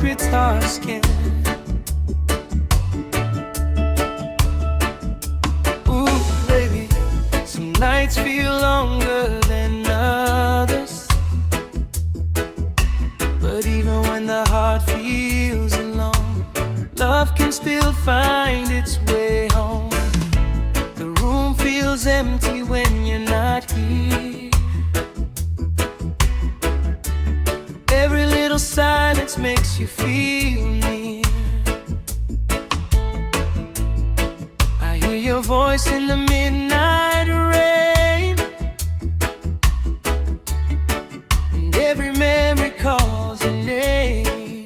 with our skin. Ooh, baby, some nights feel longer than others, but even when the heart feels alone, love can still find its way home. The room feels empty when you're not here. Every little silence makes you feel near. I hear your voice in the midnight rain, and every memory calls your name.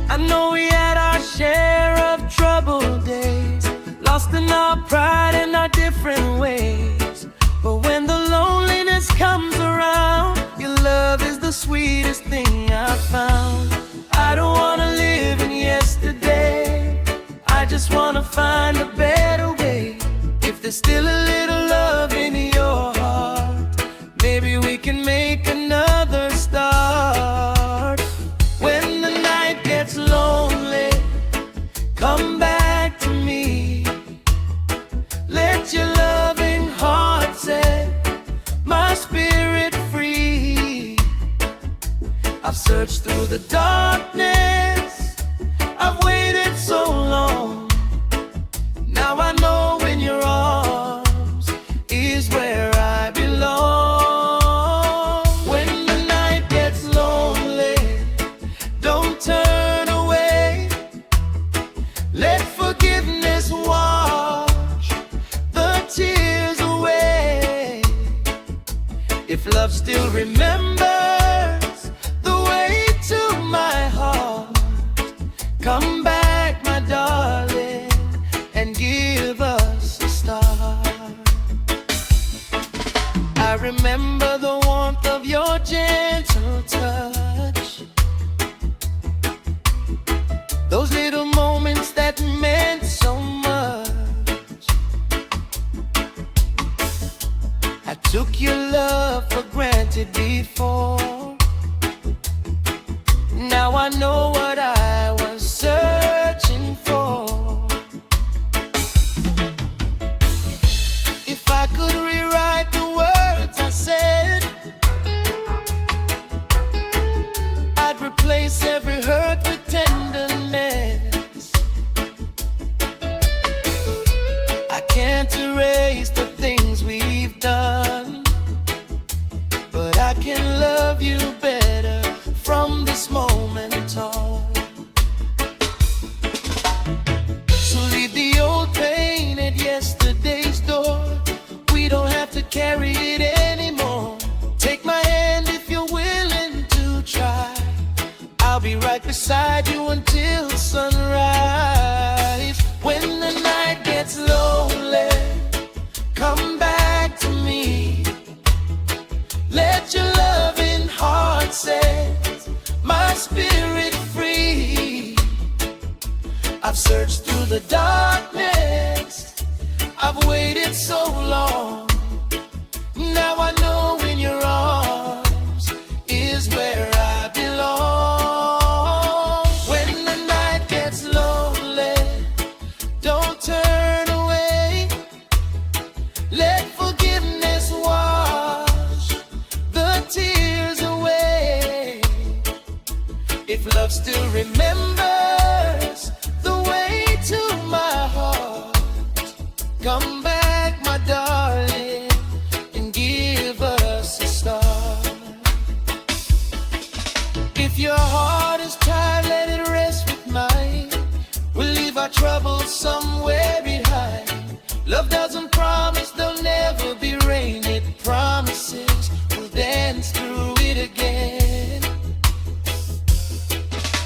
I know we had our share of troubled days, lost in our pride and our different ways. But when the loneliness comes around, your love is the sweetest thing I've found. I don't wanna live in yesterday, I just wanna find a better way. If there's still a little love in your heart, maybe we can make another start. When the night gets lonely, come back to me. Let your loving heart set my spirit free. I've searched through the darkness, I've waited so long. Now I know in your arms is where I belong. When the night gets lonely, don't turn away. Let forgiveness wash the tears away. If love still remembers the way to my heart, come back, my darling, and give us a start. I remember the warmth of your gentle touch, those little moments that meant so much. I took your love for granted before. Now I know what I was searching for. If I could rewrite the words I said, I'd replace every hurt with tenderness. I can't erase the things we've done, but I can love you better from this moment on. So leave the old pain at yesterday's door. We don't have to carry it anymore. Take my hand if you're willing to try. I'll be right beside you until sunrise. When the night gets lonely, come back to me. Let your loving heart set my spirit free. I've searched through the darkness, I've waited so long. Now I know in your arms is where I belong. When the night gets lonely, don't turn away. Let forgiveness wash the tears away. If love still remembers the way to my heart, come back, my darling, and give us a start. If your heart is tired, let it rest with mine. We'll leave our troubles somewhere behind. Love doesn't promise there'll never be rain. It promises we'll dance through it again.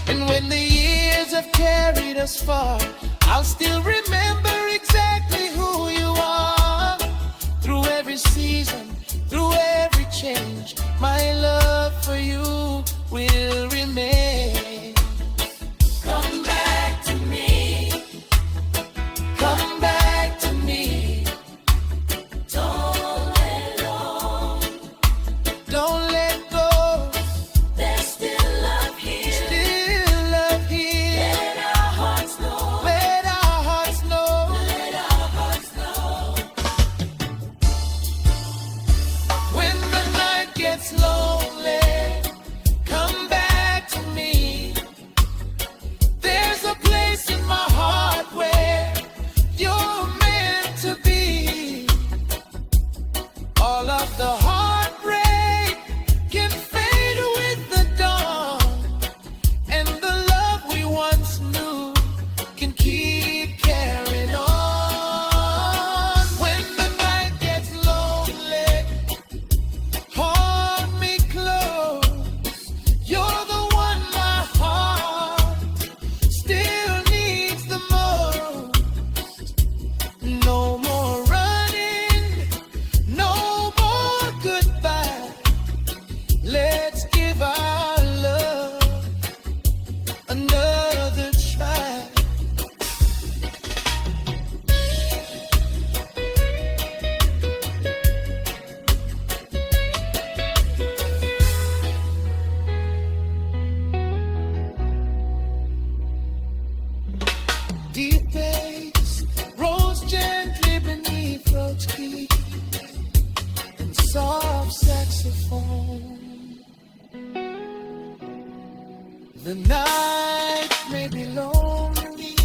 And when the years have carried us far, I'll still remember exactly who you are. Through every season, through every change, my love for you will remain. Come back to me. Come back to me. Don't let go. There's still of the heartbreak can fade with the dawn, and the love we once knew can keep carrying on. When the night gets lonely, hold me close. You're the one my heart still needs the most. No more running, no more goodbye. Let's give our love another try. Deep bass rolls gently beneath roach key and soft saxophone. The night may be lonely,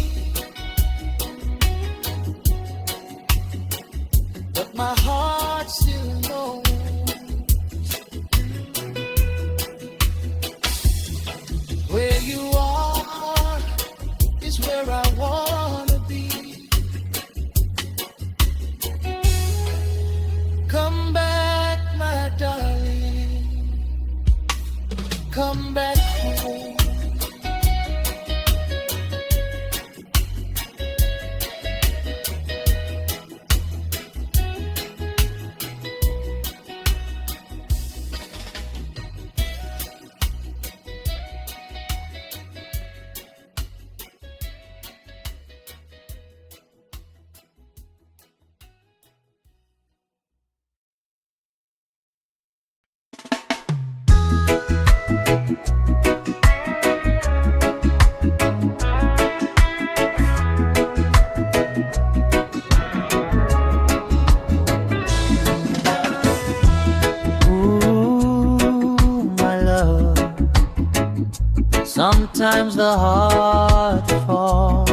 but my heart still knows where you are is where I wanna be. Come back, my darling. Come back home. Ooh, my love. Sometimes the heart falls,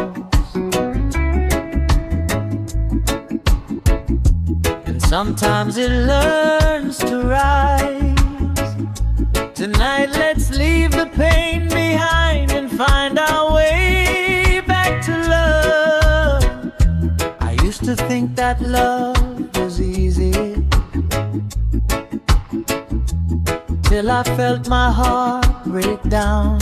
and sometimes it learns to rise. Tonight let's leave the pain behind and find our way back to love. I used to think that love was easy, till I felt my heart break down.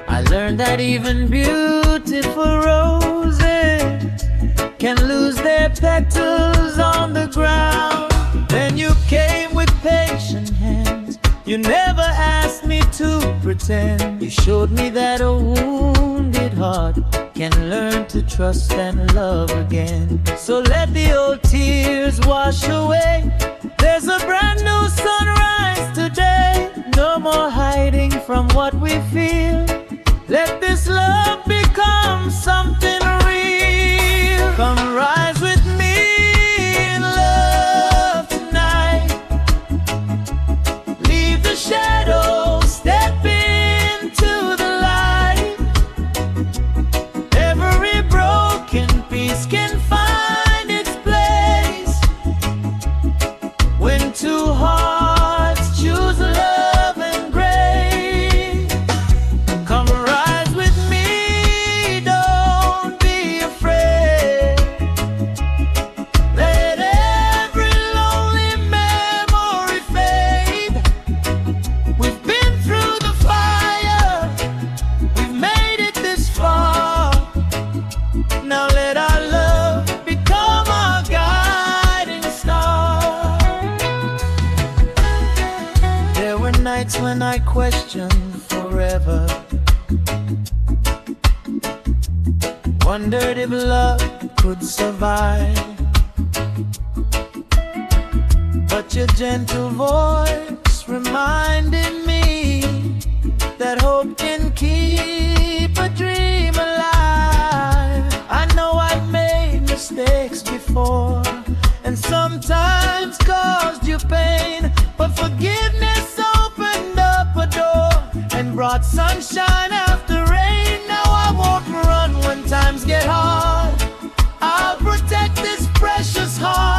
I learned that even beautiful roses can lose their petals on the ground. Then you came with patient hands. You never asked me to pretend. You showed me that a wounded heart can learn to trust and love again. So let the old tears wash away. There's a brand new sunrise today. No more hiding from what we feel. Let this love become something real. Come rise with me in love tonight. Leave the shadows, step into the light. Every broken piece can find its place when two hearts choose love and grace. Come rise with me, don't be afraid. Let every lonely memory fade. We've been through the fire, we've made it this far. Now let our love become our guiding star. There were nights when I questioned forever, wondered if love could survive. But your gentle voice reminded me that hope can keep a dream alive. I know I've made mistakes before and sometimes caused you pain, but forgiveness opened up a door and brought sunshine after rain. Now I won't run when times get hard. I'll protect this precious heart.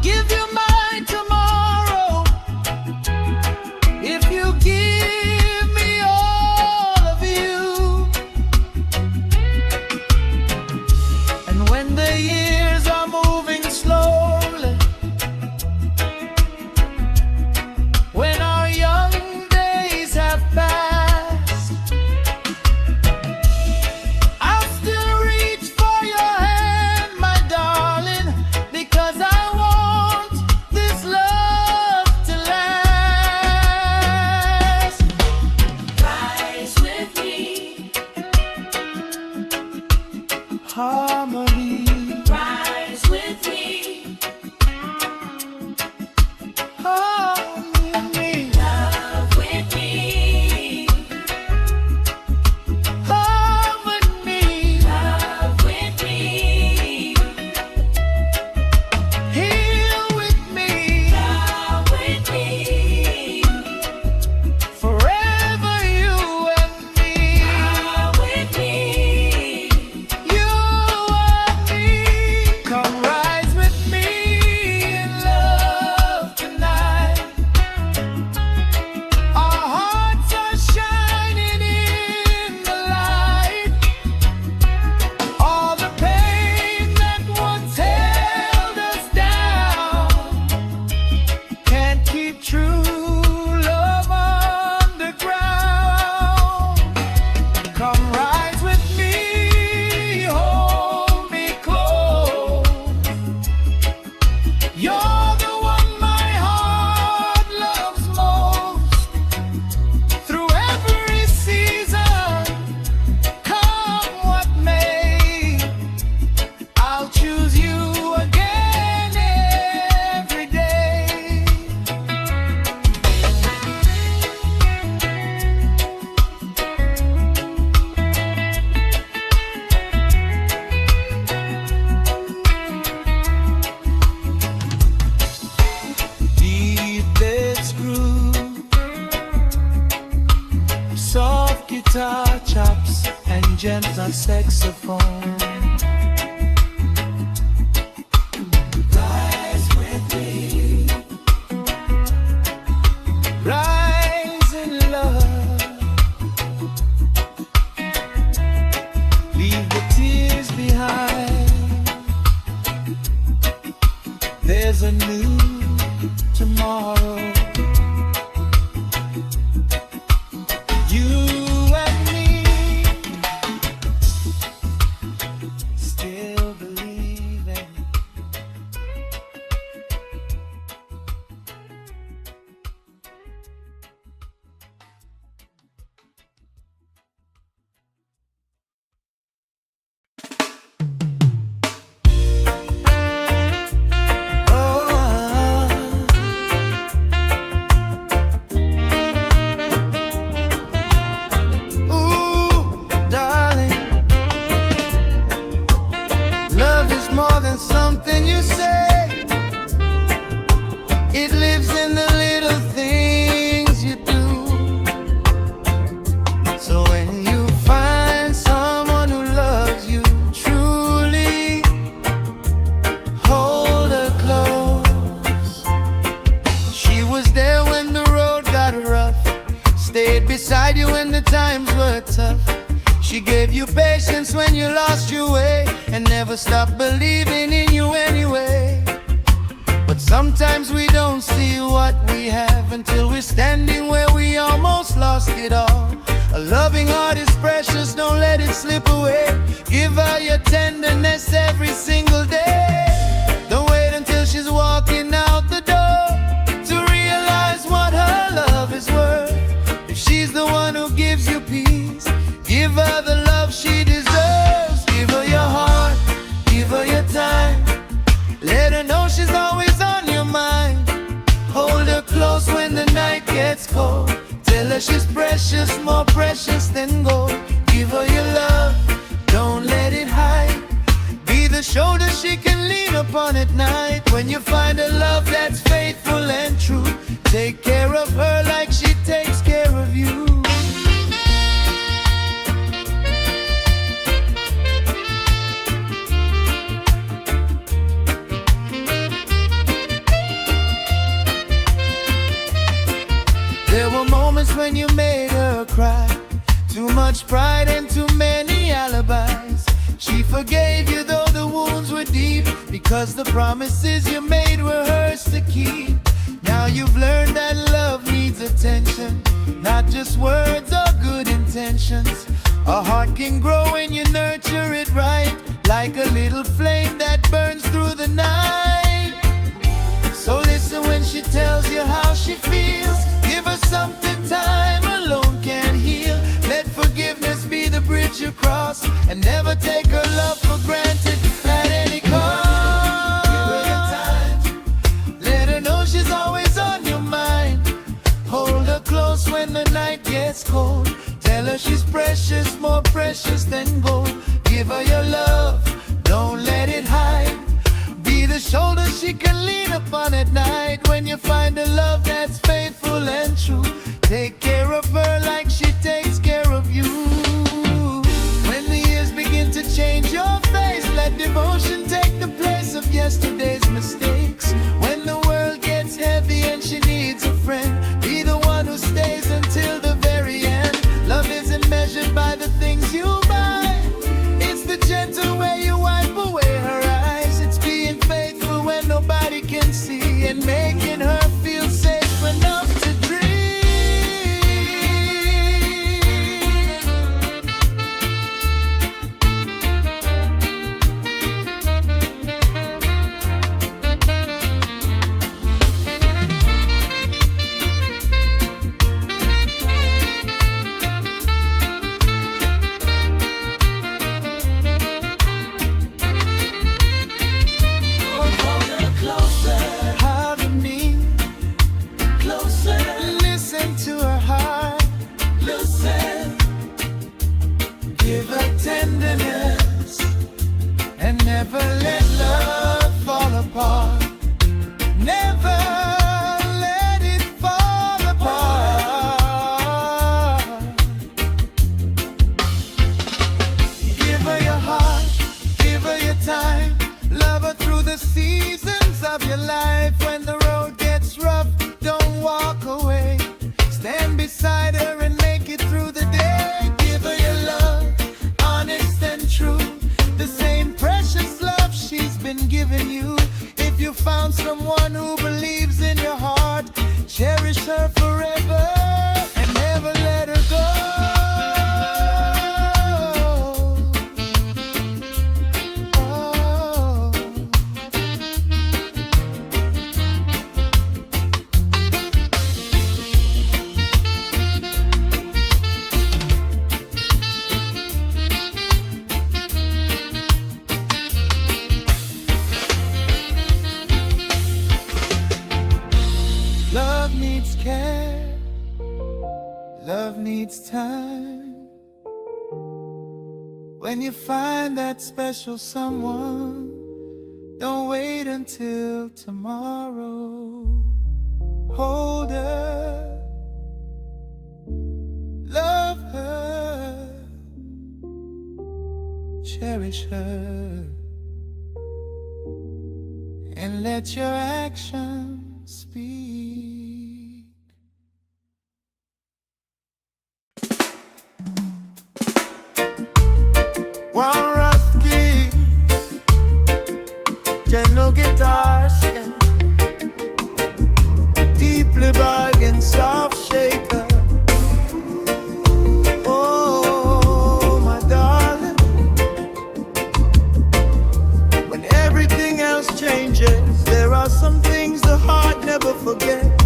give you my tomorrow if you give me all of you. And when the years are moving slowly, when our young days have passed, I'll still reach for your hand, my darling, because I want this love to last. Rise with me, harmony. Rise with me, harmony. Love with me, love with me, love with me. Heal with me, love with me. Forever you and me, love with me. You and me. Come rise with me in love tonight. Our hearts are shining in the light. All the pain that once held us down can't keep true love underground. Come rise with me, hold me close. You're the one my heart loves most. Through every season, come what may, I'll choose you again every day. Deep bass groove, soft guitar chops, and gentle saxophone. Rise with me, rise in love. Leave the tears behind. There's a new tomorrow. You and me still believing. Ooh, darling, love is more than something you say. It lives in the little things you do. So when you find someone who loves you truly, hold her close. She was there when the road got rough, stayed beside you when the times were tough. She gave you patience when you lost your way, and never stopped believing in you anyway. But sometimes we don't see what we have until we're standing where we almost lost it all. A loving heart is precious, don't let it slip away. Give her your tenderness every single day. Don't wait until she's walking out the door to realize what her love is worth. If she's the one who gives you peace, give her the love she deserves. Give her your heart, give her your time. Let her know she's always on your mind. Hold her close when the night gets cold. Tell her she's precious, more precious than gold. Give her your love, don't let it hide. Be the shoulder she can lean upon at night. When you find a love that's faithful and true, take care of her like she takes care of you. when you made her cry. Too much pride and too many alibis. She forgave you though the wounds were deep, because the promises you made were hers to keep. Now you've learned that love needs attention, not just words or good intentions. A heart can grow when you nurture it right, like a little flame that burns through the night. So listen when she tells you how she feels. Give her something time alone can't heal. Let forgiveness be the bridge you cross, and never take her love for granted at any cost. Give her your time. Let her know she's always on your mind. Hold her close when the night gets cold. Tell her she's precious, more precious than gold. Give her your love, don't let it hide. Be the shoulder she can lean upon at night. When you find a love that's faithful and true, take care of her like she takes care of you. When the years begin to change your face, let devotion take the place of yesterday's mistakes. When the world gets heavy and she needs a friend, be the one who stays until the very end. Love isn't measured by the things you buy, it's the gentle way you wipe away her eyes. It's being faithful when nobody can see, and making her feel safe enough to dream. Give her tenderness, and never let love fall apart. Never let it fall apart. Give her your heart, give her your time. Love her through the seasons of your life. When the road gets rough, don't walk away. Stand beside her and make it through the day. Give her your love, honest and true, the same precious love she's been giving you. If you found someone who believes in your heart, cherish her forever and never let her go. Love needs care, love needs time. When you find that special someone, don't wait until tomorrow. Hold her, love her, cherish her, and let your actions speak. One rusty, general guitar, deeply bargain, soft shaker. Oh, my darling, when everything else changes, there are some things the heart never forgets.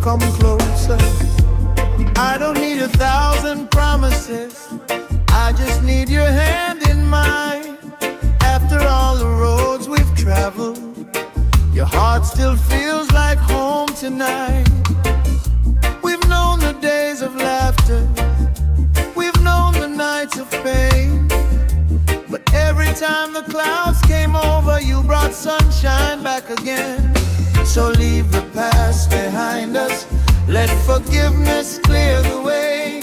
Come closer, I don't need 1,000 promises, I just need your hand in mine. After all the roads we've traveled, your heart still feels like home tonight. We've known the days of laughter, we've known the nights of pain, but every time the clouds came over, you brought sunshine back again. So leave the past behind us, let forgiveness clear the way.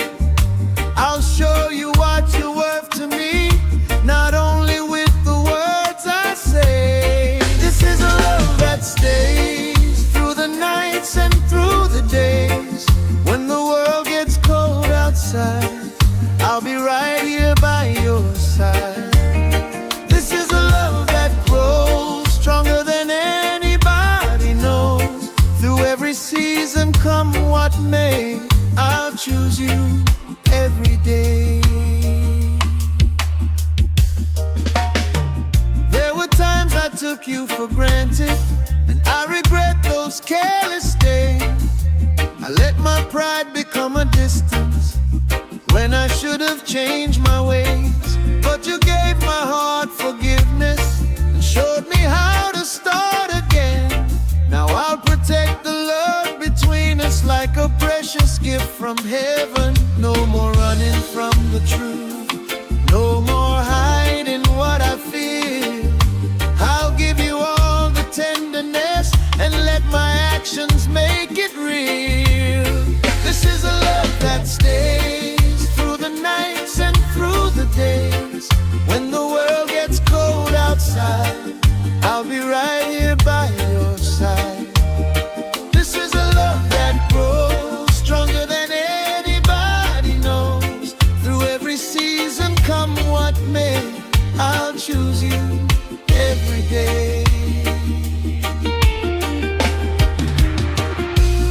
I'll show you what you're worth to me, not only with the words I say. This is a love that stays through the nights and through the days. When the world choose you every day. There were times I took you for granted, and I regret those careless days. I let my pride become a distance when I should have changed my ways. But you gave my heart forgiveness and showed me how to start again. Now I'll protect the love between us like a precious gift from heaven. No more running from the truth, no more hiding what I feel. I'll give you all the tenderness and let my actions make it real. This is a love that stays through the nights and through the days. When the world gets cold outside, I'll be right here by your side. This is a love that grows stronger than anybody knows. Through every season, come what may, I'll choose you every day.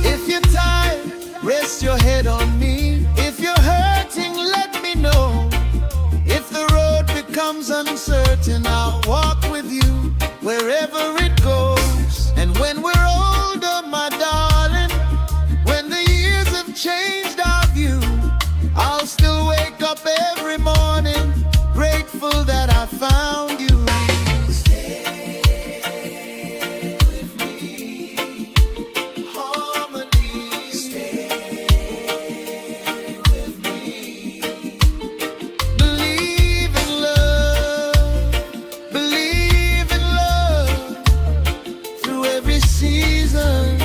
If you're tired, rest your head on me. If you're hurting, let me know. If the road becomes uncertain, I'll walk with you wherever it goes. And when we're older, my darling, when the years have changed our view, I'll still wake up every morning grateful that I found you. Stay with me, harmonies. Stay with me. Believe in love, believe in love. Through every season,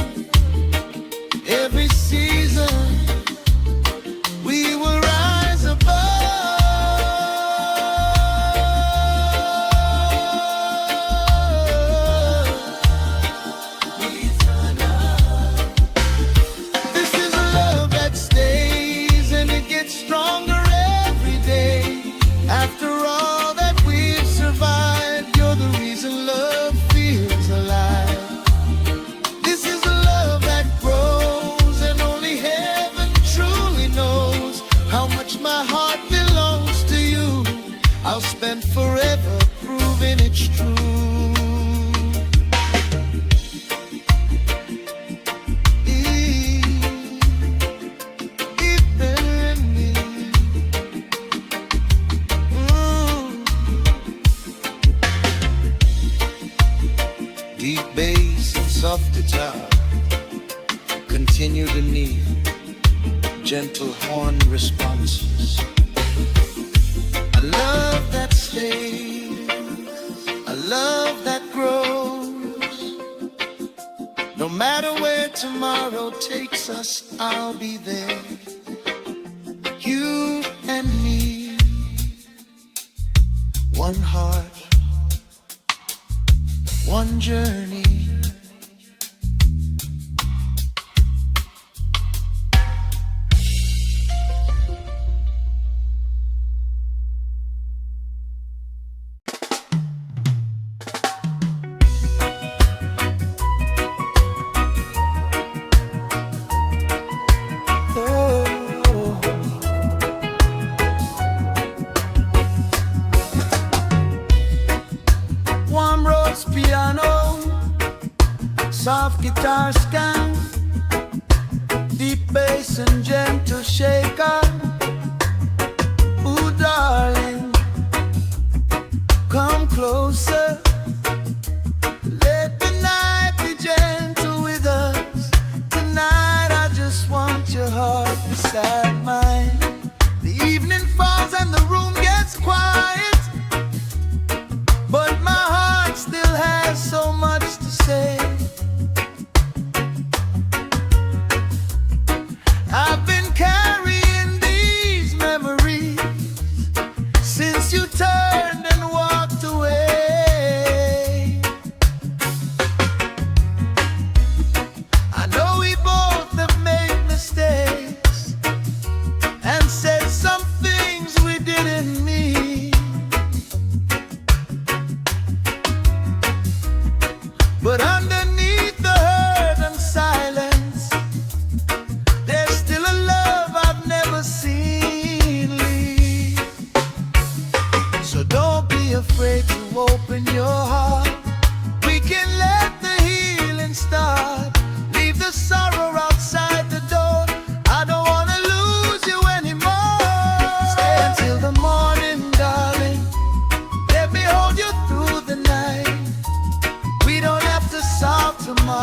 we will rise above. This is a love that stays and it gets stronger every day. After all that we've survived, you're the reason love feels alive. This is a love that grows, and only heaven truly knows how much my heart belongs to you. I'll spend forever proving it's true. Deep bass and soft guitar continue to need gentle horn responses. A love that stays, a love that grows. No matter where tomorrow takes us, I'll be there. You and me, one heart, one journey. Warm rose piano, soft guitar skank, deep bass and gentle shaker. Ooh, darling, come closer. Let the night be gentle with us. Tonight I just want your heart beside mine. The evening falls and the room gets quiet, but my heart still has so much to say. I've been carrying these memories since you turned and walked away.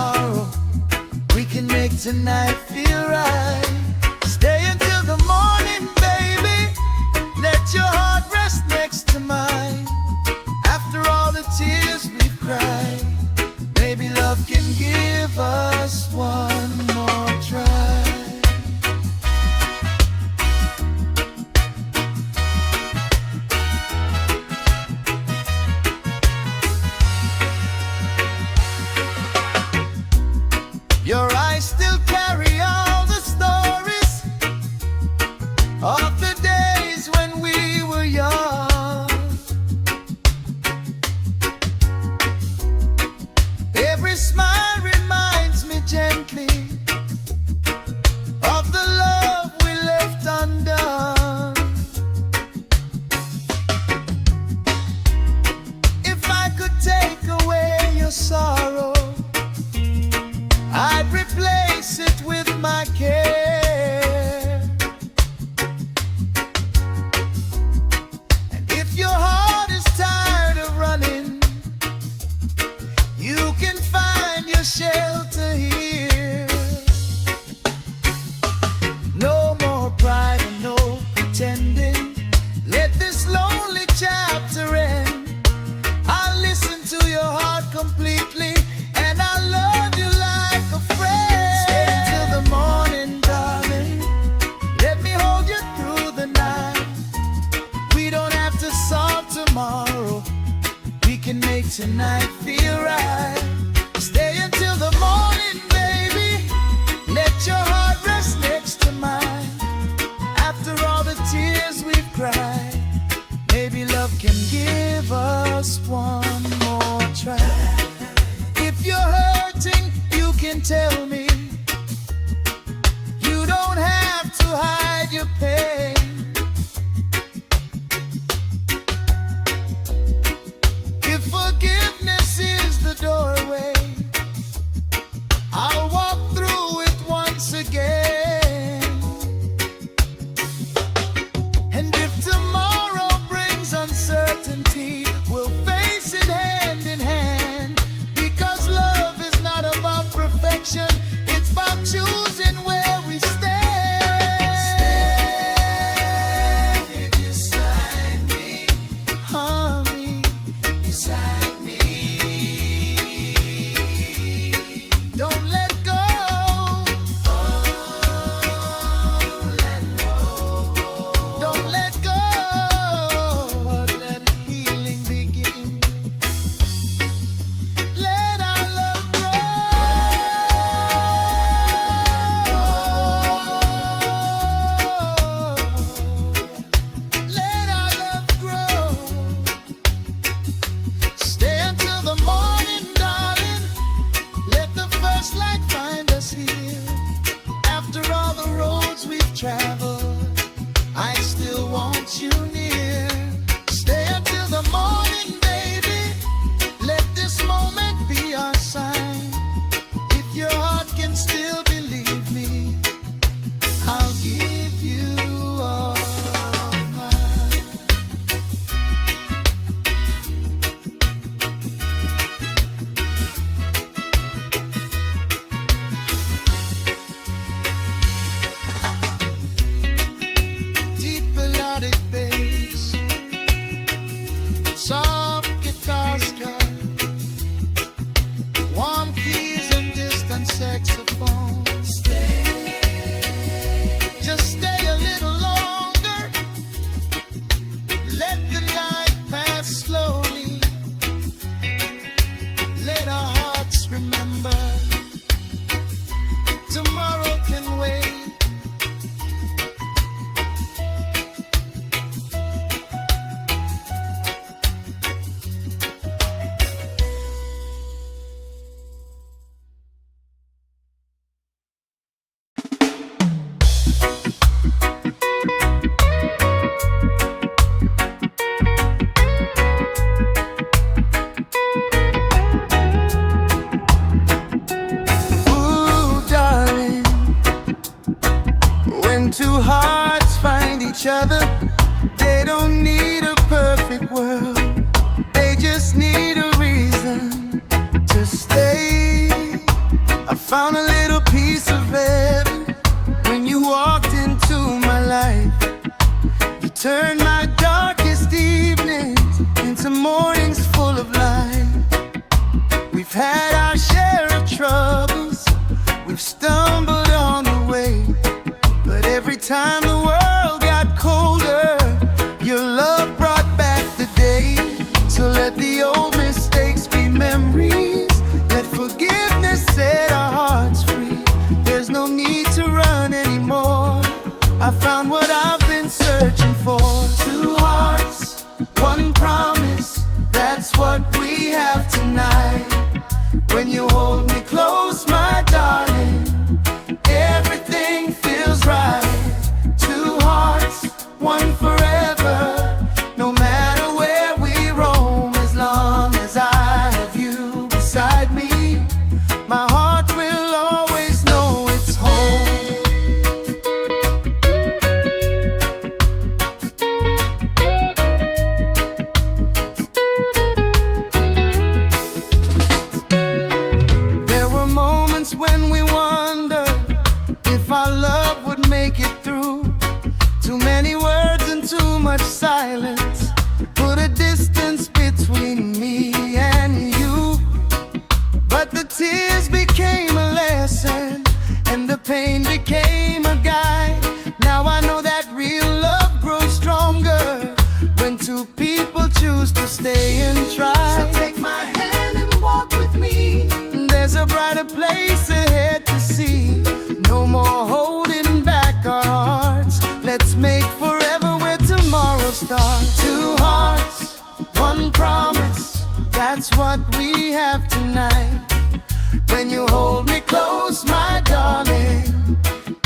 tomorrow. We can make tonight feel right. Stay until the morning, baby. Let your heart rest next to mine. After all the tears we've cried, maybe love can give us one more try. Your eyes still carry all the stories of the days when we were young. Every smile reminds me gently of the love we left undone. If I could take away your sorrow, I'd replace it with my care. And if your heart is tired of running, you can find your shelter here. No more pride and no pretending. Let this lonely chapter end. I'll listen to your heart completely, and I'll love you like a friend. Stay until the morning, darling. Let me hold you through the night. We don't have to solve tomorrow. We can make tonight feel right. Stay until the morning, baby. Let your heart rest next to mine. After all the tears we've cried, maybe love can give us one more try. If you're hurting, you can tell me. You don't have to hide your pain. If forgiveness is the doorway, I'll walk through it once again. And if tomorrow brings uncertainty, we'll face it hand in hand. Because love is not about perfection, it's about choosing where we stand. Stand beside me, honey, beside me. Don't let go. Oh, let go. Don't let go. Let healing begin. Let our love grow. Let our love grow. Stay until the morning, darling. Let the first light find us here. After all the roads we've traveled, I still want you near. Stay until the morning, baby. Let this moment be our sign. If your heart can still believe me, I'll give you all mine. Deep melodic bass, soft guitars cut, warm keys and distant saxophone. Just stay a little longer. Let the night pass slowly. Let our hearts remember. Tomorrow can wait. each other. They don't need a perfect world, they just need a reason to stay. found a little piece of heaven when you walked into my life. You turned my darkest evenings into mornings full of light. We've had our share of troubles, we've stumbled on the way, but every time the world got colder, your love brought back the day. So let the old mistakes be memories, let forgiveness set our hearts free. There's no need to run anymore, I found what I've been searching for. Two hearts, one promise, that's what we have tonight. When you hold me close, my darling, everything feels right. Two hearts, one forever, no matter where we roam, as long as I have you beside me, my heart will always know it's home. There were moments when we wondered if our love would make it through. Too many words and too much silence put a distance between me and you. But the tears became a lesson and the pain became a guide. Now I know that real love grows stronger when two people choose to stay and try. So take my hand and walk with me, there's a brighter place ahead to see. No more holding back our hearts, let's make forever where tomorrow starts. Two hearts, one promise, that's what we have tonight. When you hold me close, my darling,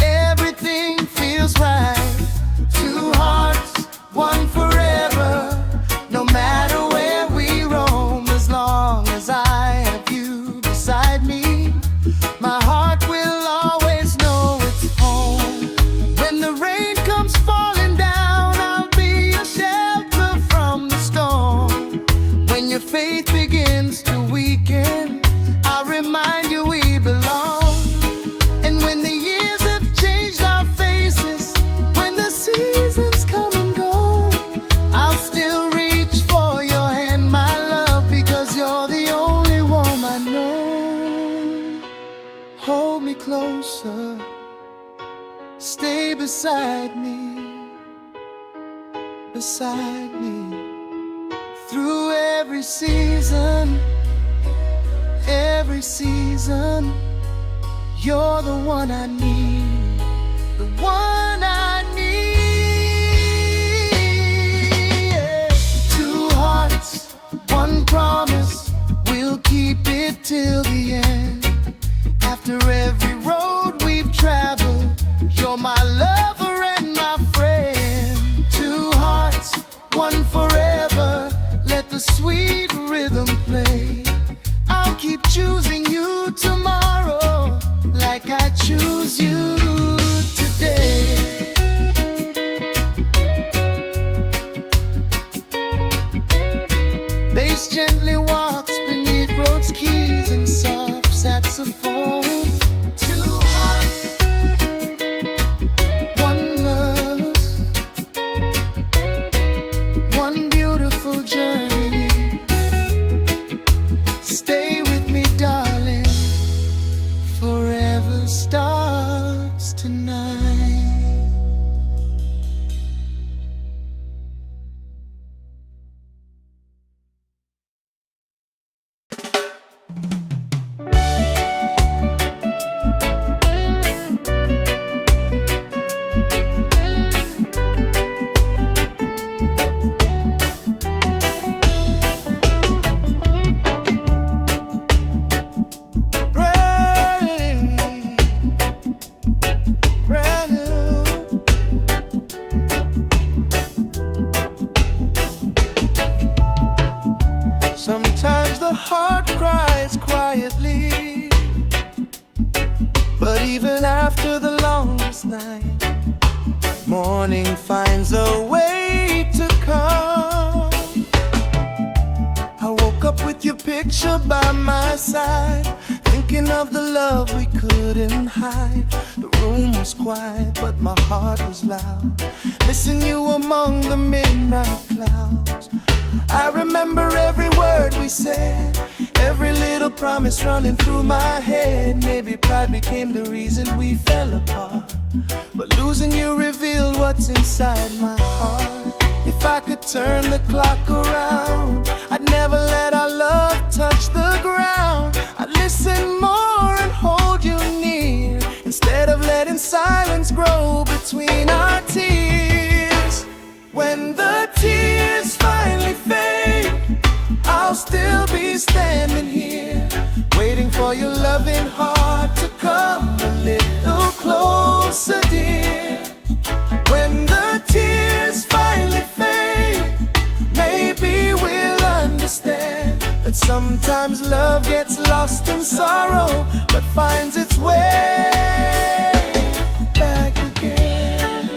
everything feels right. Two hearts, one forever, no matter where we roam, as long as I have you beside me, my heart will always know it's home. When the rain comes falling down, I'll be your shelter from the storm. When your faith begins to weaken, I'll remind you we belong. And when the years have changed our faces, when the seasons come and go, I'll still reach for your hand, my love, because you're the only one I know. Hold me closer, stay beside me, beside me, through every season, every season. You're the one I need, the one I need. Yeah. Two hearts, one promise, we'll keep it till the end. After every road we've traveled, you're my lover and my friend. Two hearts, one forever, let the sweet rhythm play. I'll keep choosing you tomorrow, like I choose you today. Bass gently walks beneath road's keys and soft saxophone. Two hearts, one love, one beautiful journey. Stay with me, darling, forever starts tonight. Sometimes the heart cries quietly, but even after the longest night, morning finds a way to come. I woke up with your picture by my side, thinking Thinking of the love we couldn't hide. The room was quiet, but my heart was loud. Missing you among the midnight clouds. I remember every word we said, every little promise running through my head. Maybe pride became the reason we fell apart, but losing you revealed what's inside my heart. If I could turn the clock around, I'd never let our love touch the ground. I'd listen more and hold you near, instead of letting silence grow between our tears. When the tears finally fade, I'll still be standing here, waiting for your loving heart to come a little closer, dear. When the tears finally fade, maybe we'll understand that sometimes love gets lost in sorrow, but finds its way back again.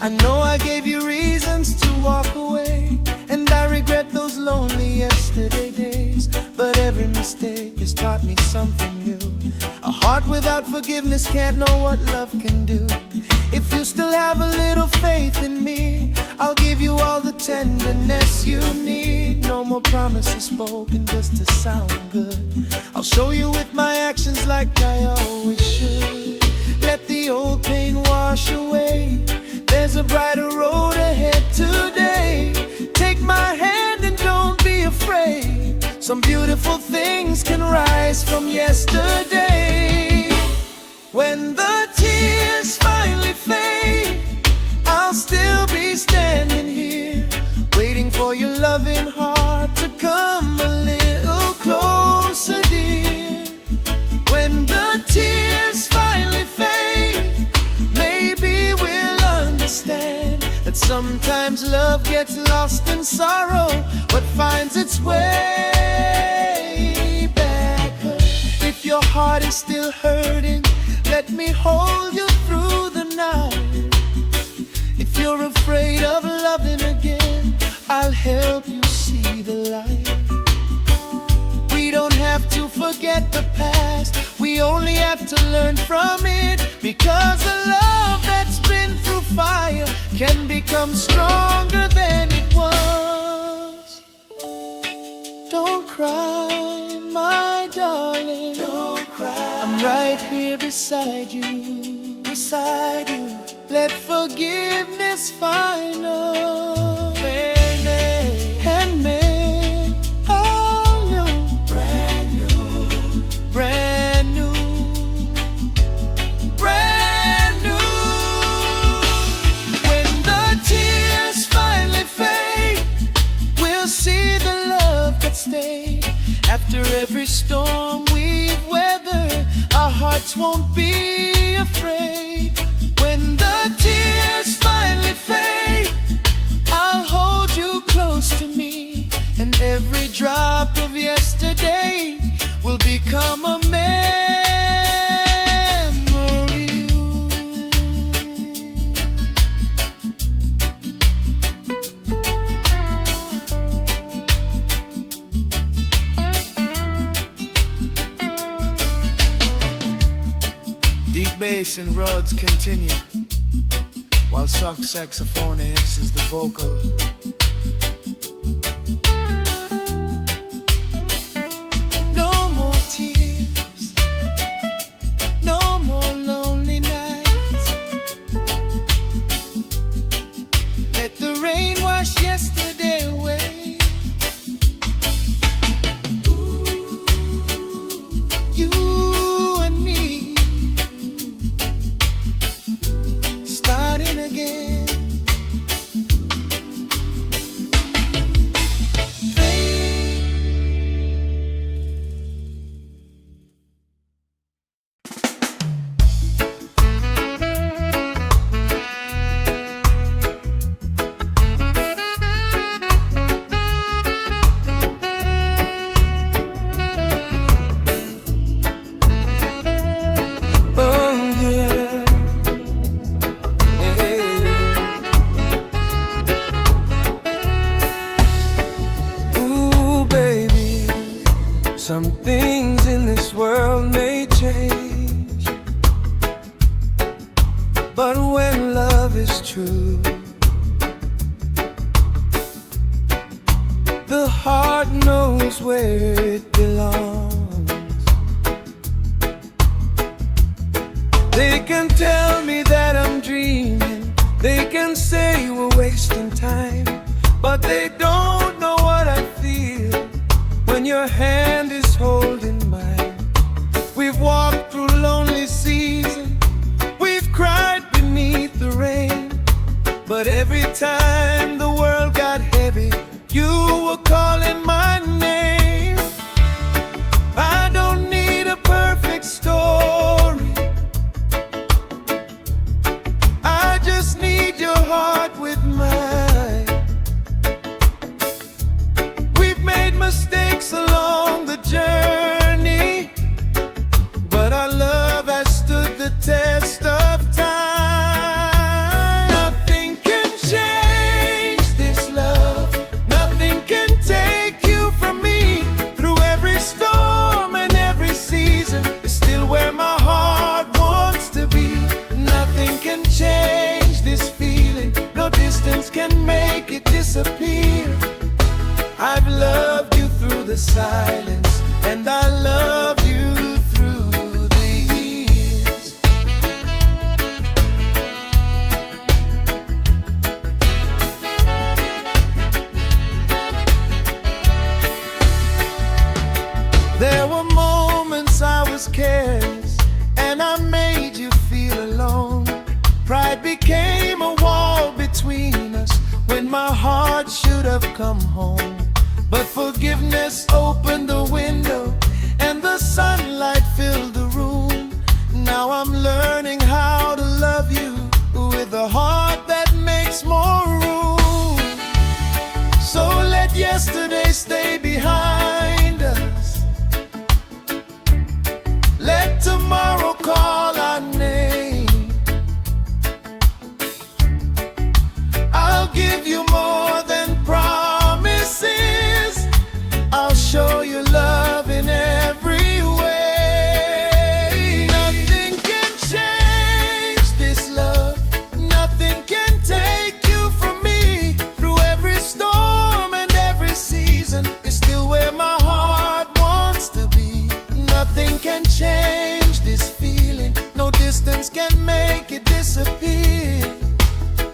I know I gave you reasons to walk away, and I regret those lonely yesterday days. But every mistake has taught me something new. A heart without forgiveness can't know what love can do. If you still have a little faith in me, I'll give you all the tenderness you need. No more promises spoken just to sound good. I'll show you with my actions like I always should. Let the old pain wash away. There's a brighter road ahead today. Take my hand and don't be afraid. Some beautiful things can rise from yesterday. When the tears finally fade, I'll still be standing here, waiting for your loving heart to come a little closer, dear. When the tears finally fade, maybe we'll understand that sometimes love gets lost in sorrow, but finds its way back. If your heart is still hurting, let me hold you through the night. If you're afraid of loving again, I'll help you see the light. We don't have to forget the past, we only have to learn from it. Because a love that's been through fire can become stronger than it was. Don't cry, my darling, don't cry. I'm right here beside you, beside you. Let forgiveness find us, and make all new, brand new, brand new, brand new. When the tears finally fade, we'll see the love that stayed. After every storm we've weathered, our hearts won't be afraid. When the tears finally fade, I'll hold you close to me, and every drop of yesterday will become a memory. Deep bass and Rhodes continue, while soft saxophone enhances the vocal. No more tears, no more lonely nights. Let the rain wash yesterday away. You and me, starting again. But when love is true, the heart knows where it belongs. They can tell me that I'm dreaming, they can say we're wasting time, but they don't know what I feel when your hand is holding mine. We've walked through lonely seasons, we've cried beneath the rain, but every time the world got heavy, you were calling my name. I don't need a perfect story, I just need your heart with mine. We've made mistakes along the journey, but our love has stood the test of time. Nothing can change this love, nothing can take you from me. Through every storm and every season, it's still where my heart wants to be. Nothing can change this feeling, no distance can make it disappear. I've loved you through the silence, and I love you through the years. There were moments I was careless, and I made you feel alone. Pride became a wall between us when my heart should have come home. But forgiveness opened the window, and the sunlight filled the room. Now I'm learning how to love you with a heart that makes more room. So let yesterday stay behind us, let tomorrow call our name. I'll give you more than promises, I'll show you love in every way. Nothing can change this love, nothing can take you from me. Through every storm and every season, it's still where my heart wants to be. Nothing can change this feeling, no distance can make it disappear.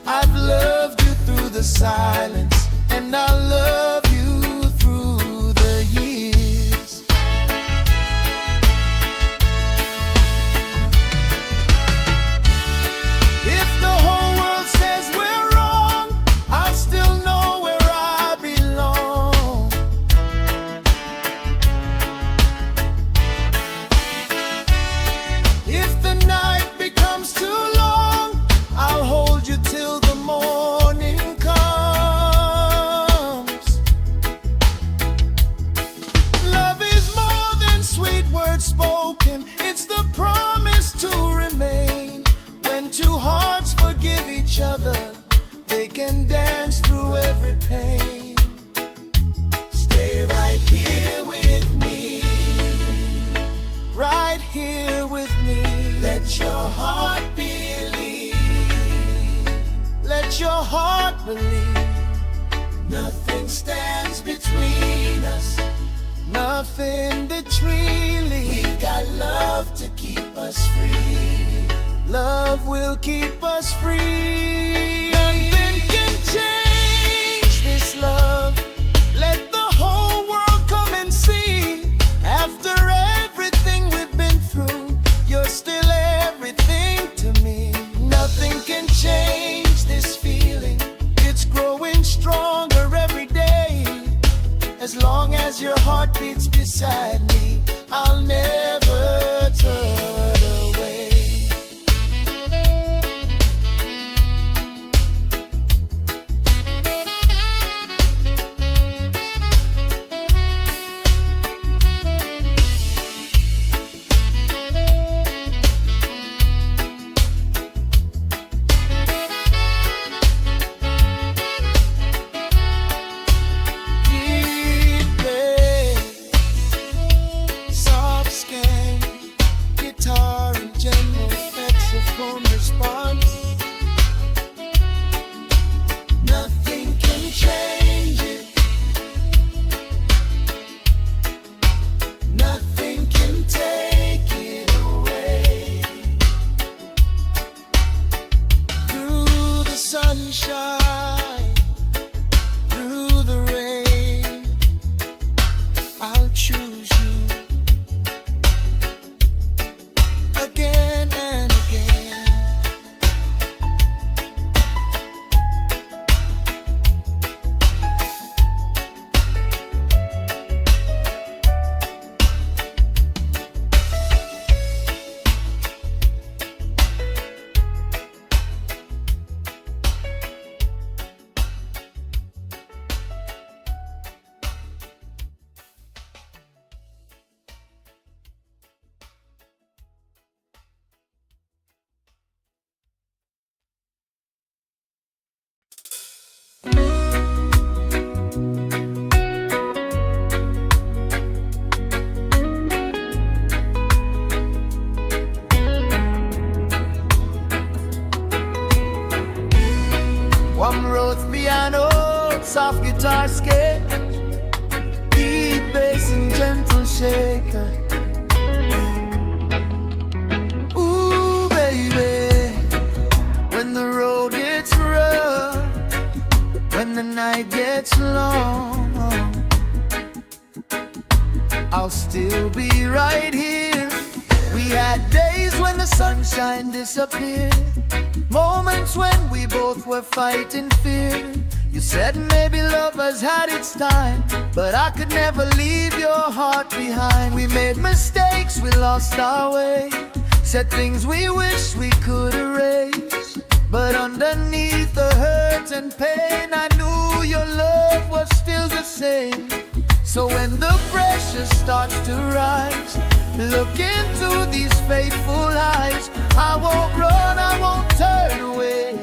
I've loved you through the silence, and I love you through the years. If the whole world says we're wrong, I'll still know where I belong. If the night becomes too long, I'll hold you till the morning comes. Love is more than sweet words spoken, it's the promise to remain. When two hearts forgive each other, they can dance through every pain. Stay right here with me, right here with me. Let your heart believe, let your heart believe. Nothing stands between us, nothing that truly. We got love to keep us free, love will keep us free. Nothing can change this love, let the whole world come and see. After everything we've been through, you're still everything to me. Nothing can change this feeling, it's growing stronger every day. As long as your heart beats beside me, I'll never turn away. sunshine, through the rain, I'll choose you again and again. Warm roads, piano, soft guitar scale, deep bass and gentle shaker. Ooh, baby, when the road gets rough, when the night gets long, I'll still be right here. We had days when the sunshine disappeared, moments when we both were fighting fear. You said maybe love has had its time, but I could never leave your heart behind. We made mistakes, we lost our way, said things we wish we could erase, but underneath the hurt and pain, I knew your love was still the same. So when the pressure starts to rise, look into these faithful eyes. I won't run, I won't turn away,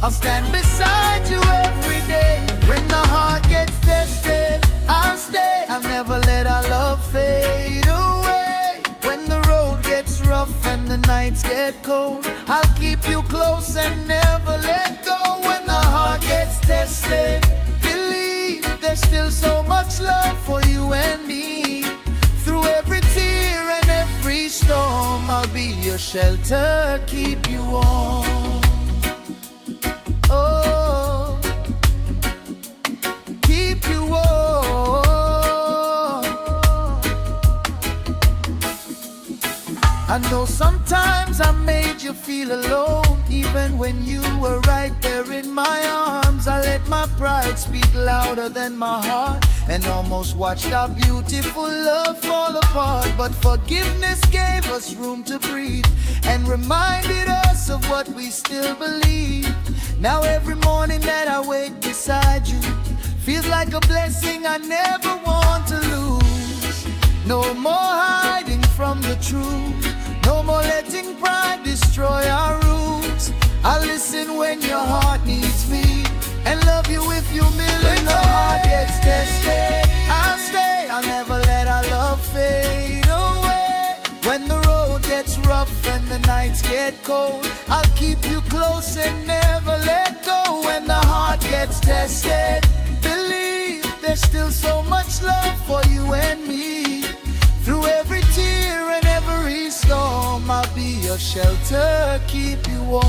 I'll stand beside you every day. When the heart gets tested, I'll stay, I'll never let our love fade away. When the road gets rough and the nights get cold, I'll keep you close and never let go. When the heart gets tested, believe there's still so much love for you and me. Through every tear and every storm, I'll be your shelter, keep you warm. Oh, keep you warm. I know sometimes I made you feel alone, even when you were right there in my arms. I let my pride speak louder than my heart, and almost watched our beautiful love fall apart. But forgiveness gave us room to breathe and reminded us of what we still believe. Now every morning that I wait beside you feels like a blessing I never want to lose. No more hiding from the truth, no more letting pride destroy our roots. I listen when your heart needs me and love you with humility. When the heart gets tested, I'll stay, I'll never let our love fade away. When the road gets rough and the nights get cold, I'll keep you close and never let go. When the heart gets tested, believe there's still so much love for you and me. Through every tear and every storm, I'll be your shelter, keep you warm.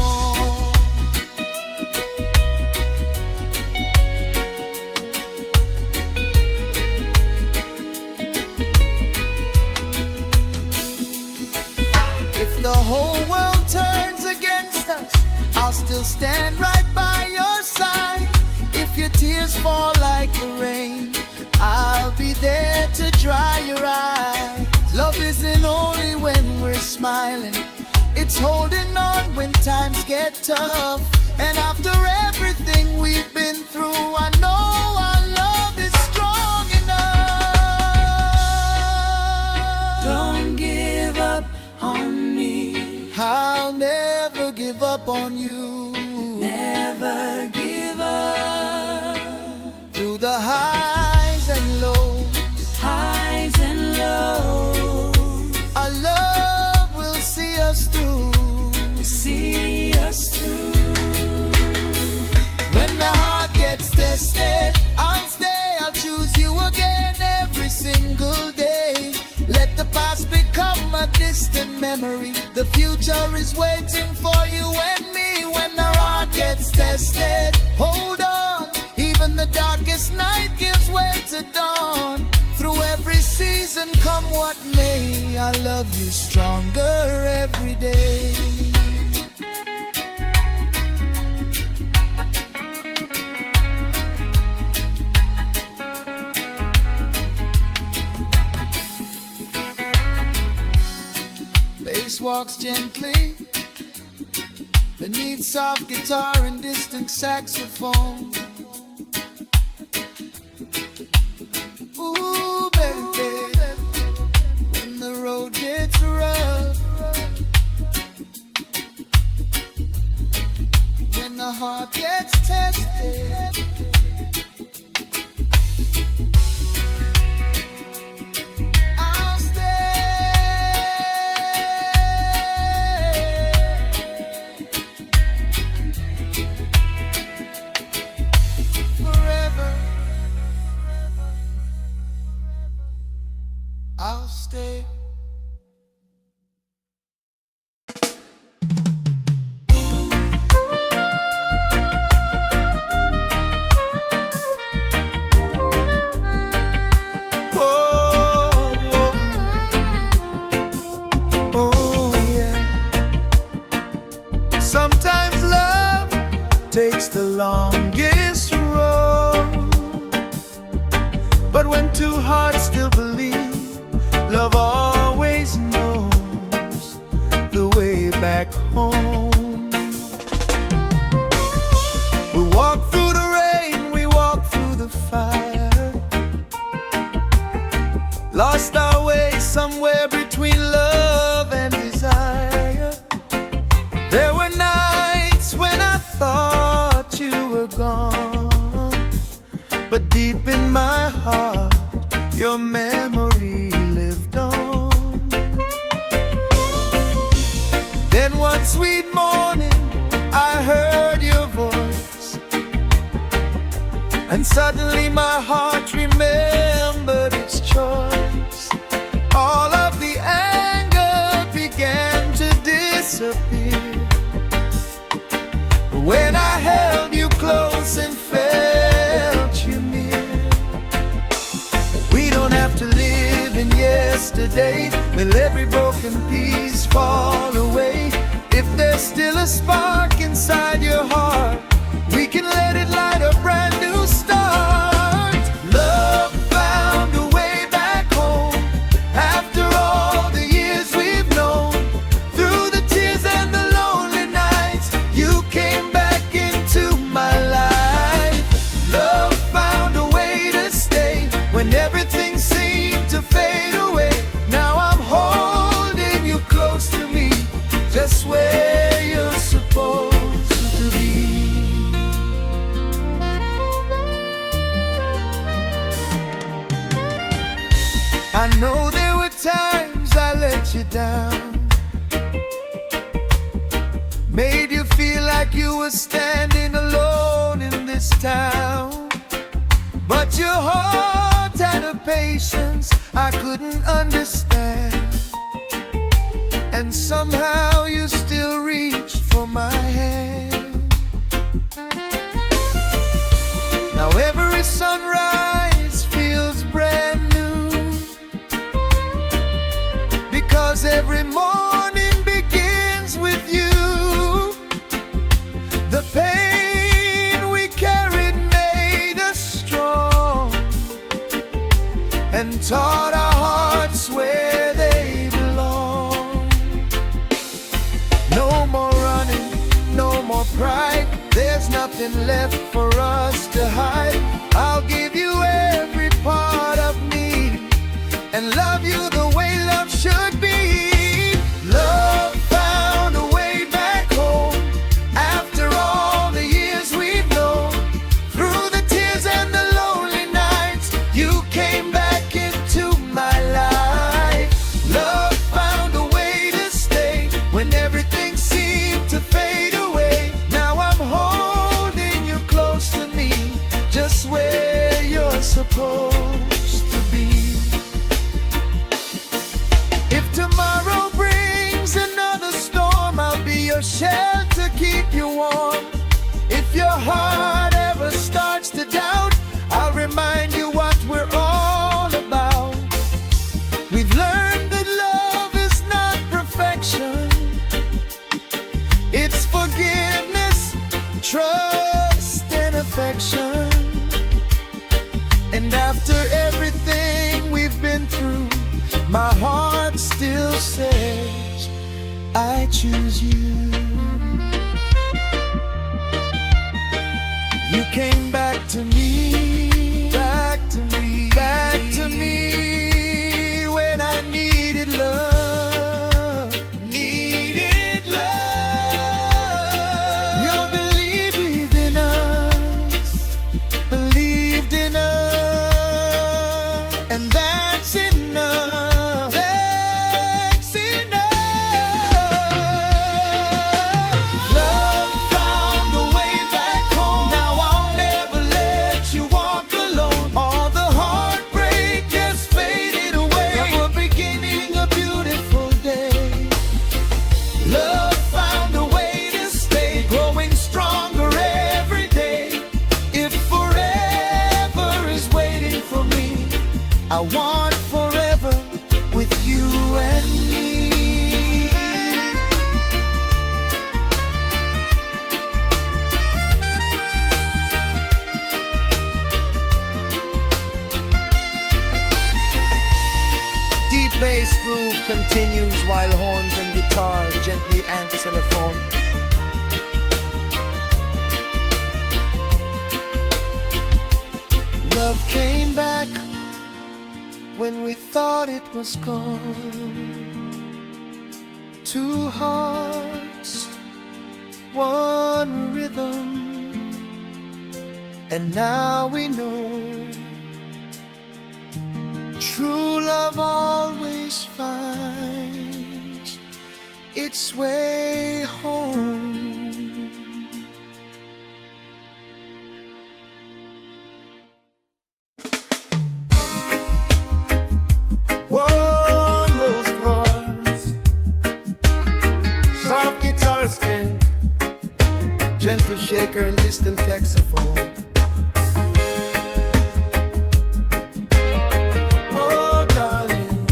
If the whole world turns against us, I'll still stand right by your side. If your tears fall like the rain, I'll be there to dry your eyes. Love isn't only when we're smiling, it's holding on when times get tough. And after everything we've been through, I know our love is strong enough. Don't give up on me, I'll never give up on you. Never give up. Through the highs and lows, highs and lows, our love will see us through, see us through. When the heart gets tested, I'll stay, I'll choose you again every single day. Let the past become a distant memory, the future is waiting for you and me. When the heart gets tested, tested. Hold on, even the darkest night gives way to dawn. Through every season, come what may, I love you stronger every day. Bass walks gently beneath soft guitar and distant saxophone. Ooh, baby, when the road gets rough, when the heart gets tested, I'll stay forever. I'll stay. Sometimes love takes the longest road, but when two hearts still believe, love always knows the way back home. We walk through the rain, we walk through the fire, lost our way somewhere between love and desire. There were nights when I thought you were gone, but deep in my heart your memory lived on. Then one sweet morning I heard your voice, and suddenly my heart remembered its choice. All of the anger began to disappear when I held you close and felt you near. We don't have to live in yesterday. Will every broken piece fall away? If there's still a spark inside your heart, we can let it light a brand new start. Love found a way back home after all the years we've known. Through the tears and the lonely nights, you came back into my life. Love found a way to stay when everything seemed to fade away. Now I'm holding you close to me, just where you're supposed to be. I know there were times I let you down, made you feel like you were standing alone in this town. But your heart had a patience I couldn't understand, and somehow you still reached for my hand. Now every sunrise feels brand new, because every morning begins with you. The pain we carried made us strong and taught our hearts where they belong. No more running, no more pride. There's nothing left for us to hide. I'll give you every part of me and love you the way love should be. Love found a way back home after all the years we've known. Through the tears and the lonely nights, you came back into my life. Love found a way to stay when everything seemed to fade away. Now I'm holding you close to me, just where you're supposed to be. If tomorrow brings another storm, I'll be your shelter, keep you warm. If If your heart ever starts to doubt, I'll remind you what we're all about. We've learned that love is not perfection. It's forgiveness, trust, and affection. And after everything we've been through, my heart still says, I choose you. You came back to me, back to me, back to me when I needed love, needed love. You believed in us, believed in us, and that's enough, that's enough. Love found a way back home. Now I'll never let you walk alone. All the heartbreak has faded away. Now we're beginning a beautiful day. Love found a way to stay, growing stronger every day. If forever is waiting for me, I want forever with you and me. Deep bass groove continues while horns and guitar gently answer the phone. Love came back when we thought it was gone. Two hearts, one rhythm, and now we know true love always finds its way home. One those chords, soft guitar skank, gentle shaker and distant saxophone. Oh darling,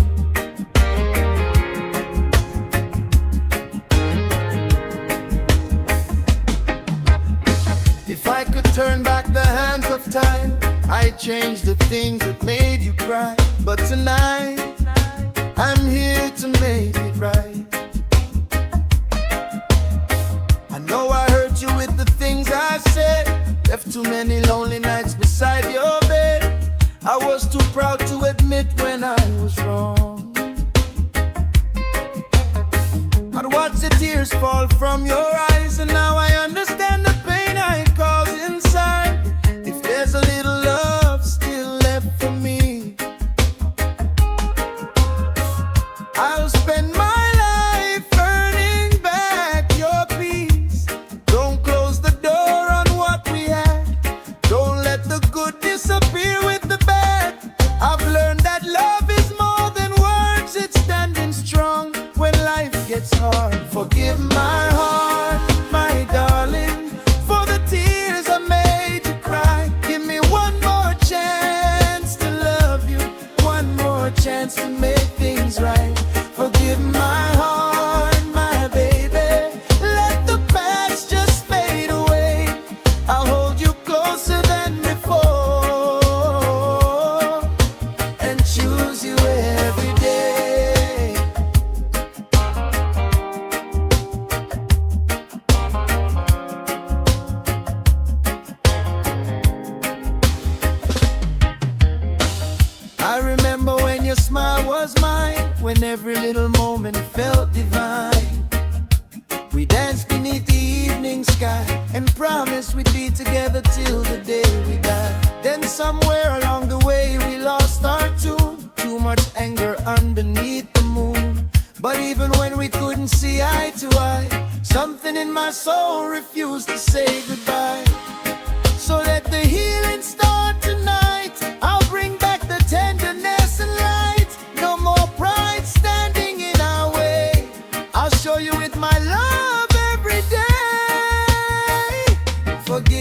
if I could turn back the hands of time, I'd change the things that made you cry. But tonight, I'm here to make it right. I know I hurt you with the things I said, left too many lonely nights beside your bed. I was too proud to admit when I was wrong. I'd watch the tears fall from your eyes, and now I understand the pain I caused inside. If there's a little love still left for me, I'll spend my life earning back your peace. Don't close the door on what we had. Don't let the good disappear with the bad. I've learned that love is more than words. It's standing strong when life gets hard. Forgive my heart, my darling, for the tears I made you cry. Give me one more chance to love you, one more chance to make things right. Forgive my heart, my baby. Let the past just fade away. I'll hold you closer than before and choose you every day. I remember when your smile was mine, when every little moment felt divine. We danced beneath the evening sky and promised we'd be together till the day we die. Then somewhere along the way we lost our tune. Too much anger underneath the moon. But even when we couldn't see eye to eye, something in my soul refused to say goodbye. So let the healing start tonight. I'll bring back the tenderness and light. No more pride standing in our way. I'll show you with my love every day. Forgive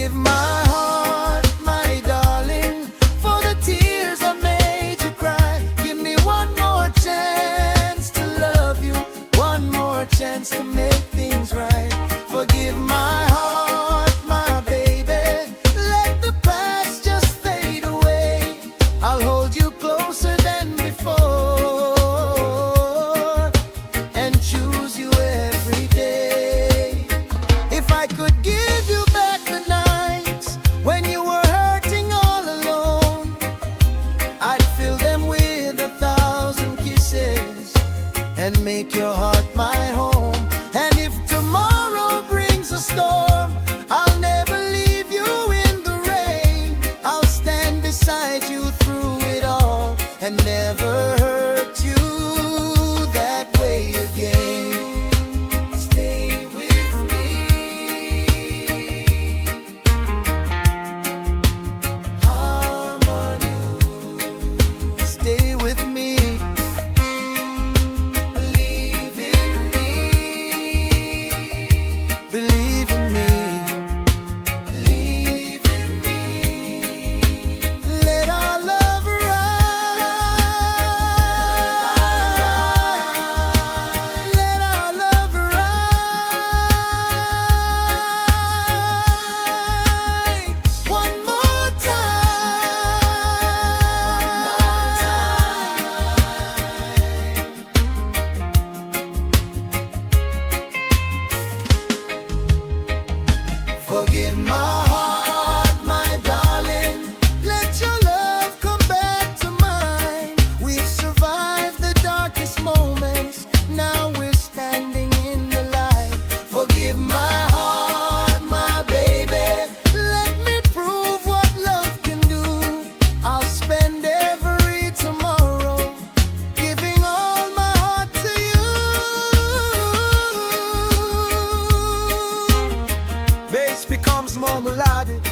Bass becomes more melodic.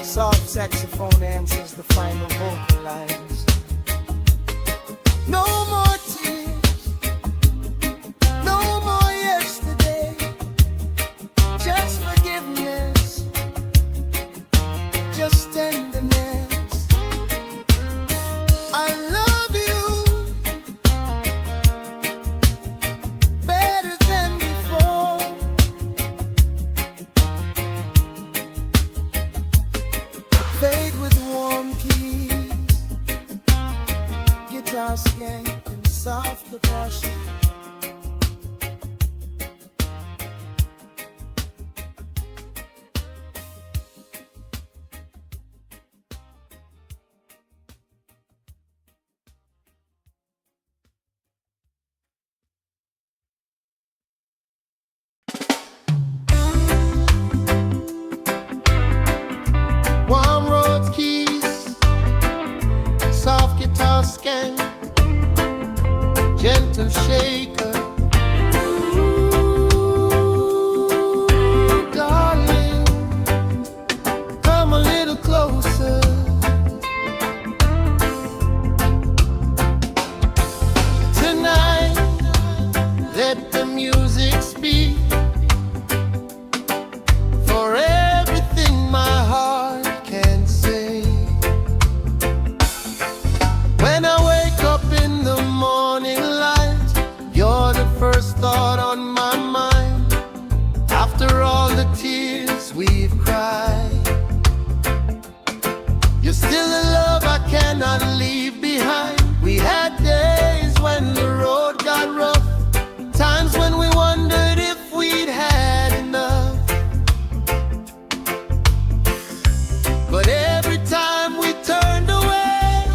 Soft saxophone answers the final vocal lines. No more tears, no more yesterday, just forgiveness, just tenderness. I love you better than before. Fade with warm keys, guitar skank and soft percussion. Warm roads keys, soft guitar skank, gentle shaker. Ooh, darling, come a little closer. Tonight, let the music speak for everything my heart can say. When I wake up in the morning light, you're the first thought on my mind. After all the tears we've cried, you're still a love I cannot leave behind. We had days when the road got rough, times when we wondered if we'd had enough. But every time we turned away,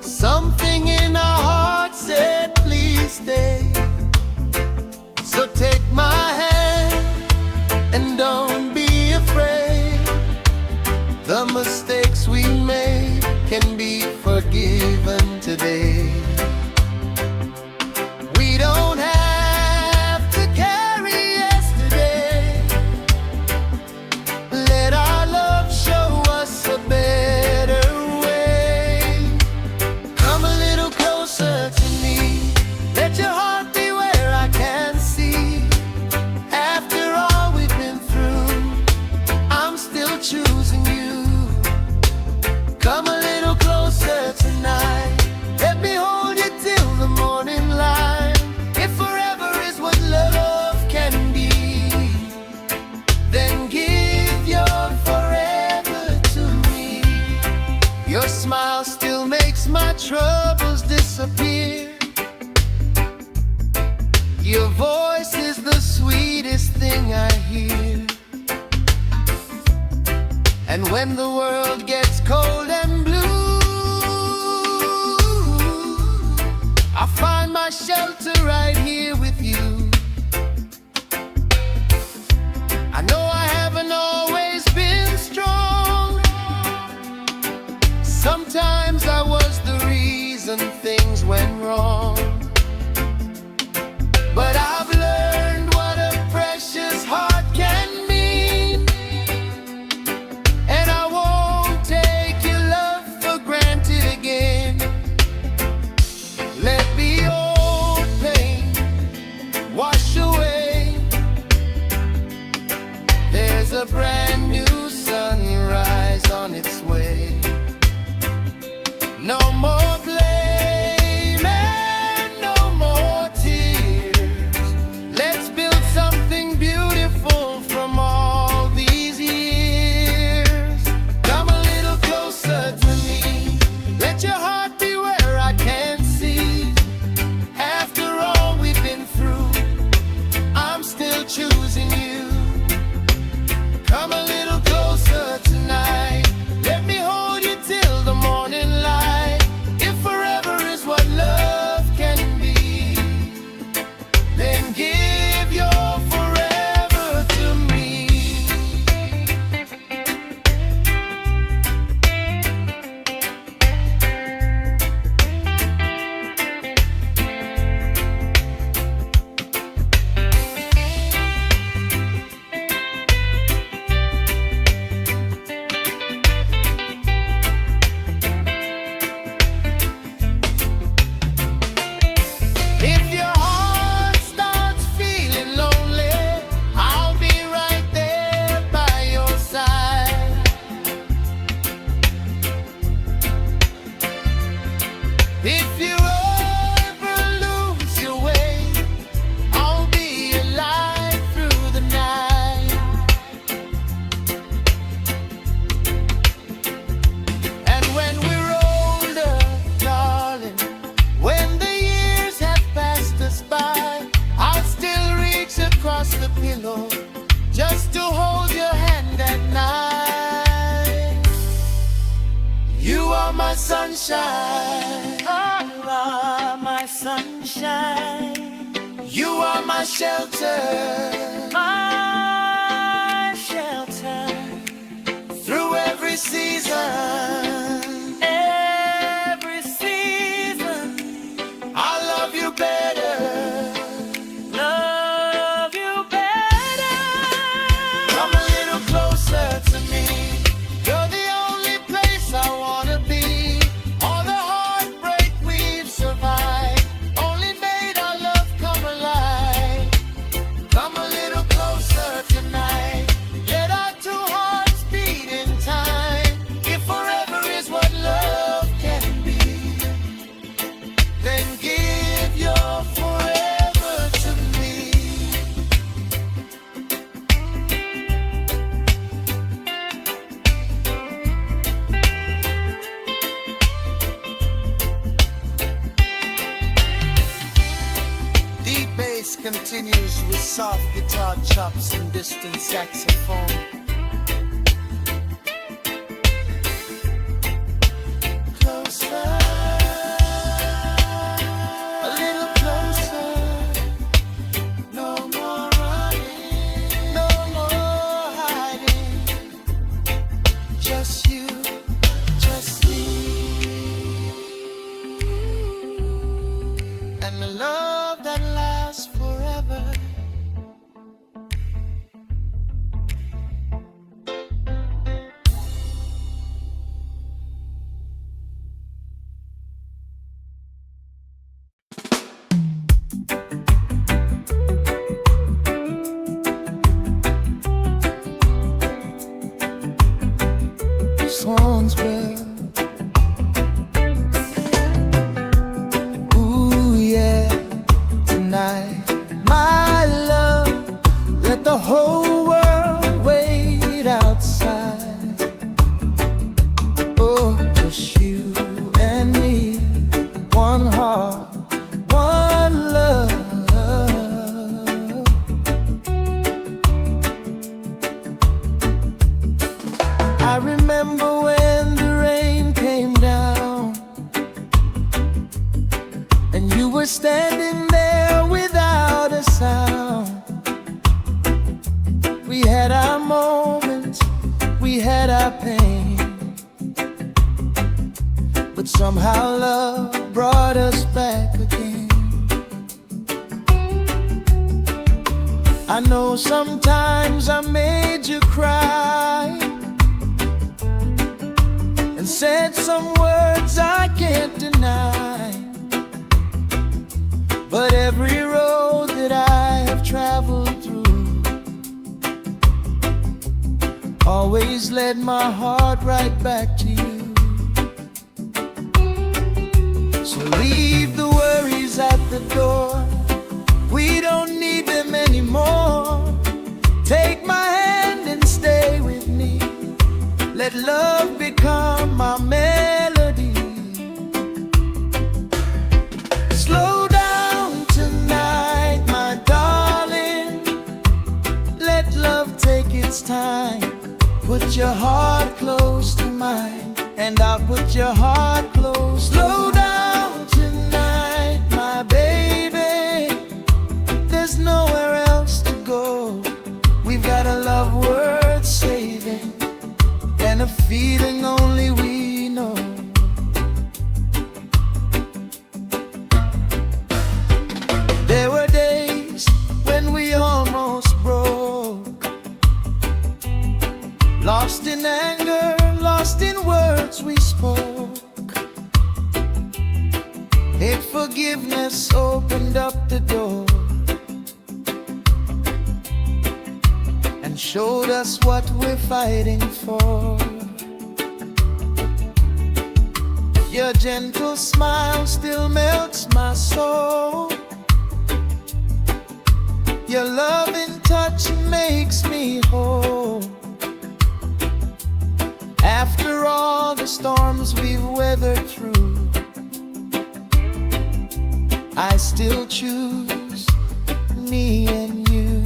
something in our heart said, please stay. So take my hand and don't be afraid. The mistakes we made can be forgiven today. We don't have to carry yesterday. Let our love show us a better way. Come a little closer to me. Let your heart be where I can see. After all we've been through, I'm still choosing you. Come a little closer tonight. Let me hold you till the morning light. If forever is what love can be, then give your forever to me. Your smile still makes my troubles disappear. Your voice is the sweetest thing I hear. And when the world gets cold and blue, I find my shelter right here with you. I know I haven't always been strong. Sometimes I was the reason things went wrong. But I've learned what a precious heart can mean, and I won't take my sunshine. You are my sunshine. You are my shelter. My shelter. Through every season. Every season. I love you better. Love you better. Come a little closer to me. You're the only place I wanna be. All the heartbreak we've survived only made our love come alive. Come a little closer tonight. Let our two hearts beat in time. If forever is what love can be, then give your forever to me. Deep bass continues with soft guitar chops and distant saxophone. Closer, a little closer. No more running, no more hiding. Just you, just me, and the love that lasts forever. Swans will. Ooh yeah, tonight, my love, let the whole world wait outside. Oh, just you and me, one heart, one love. I remember when the rain came down and you were standing there without a sound. We had our moments, we had our pain, but somehow love brought us back again. I know sometimes I made you cry and said some words I can't deny, but every road that I have traveled through always led my heart right back to you. So leave the worries at the door, we don't need them anymore. Take my hand and stay with me. Let love become my melody. Slow down tonight, my darling. Let love take its time. Put your heart close to mine, and I'll put your heart close. Slow down tonight, my baby. There's nowhere else to go. We've got a love worth saving, and a feeling only we know. There were days when we almost broke, lost in anger, lost in words we spoke. Hate forgiveness opened up the door and showed us what we're fighting for. Your gentle smile still melts my soul. Your loving touch makes me whole. After all the storms we've weathered through, I still choose me and you.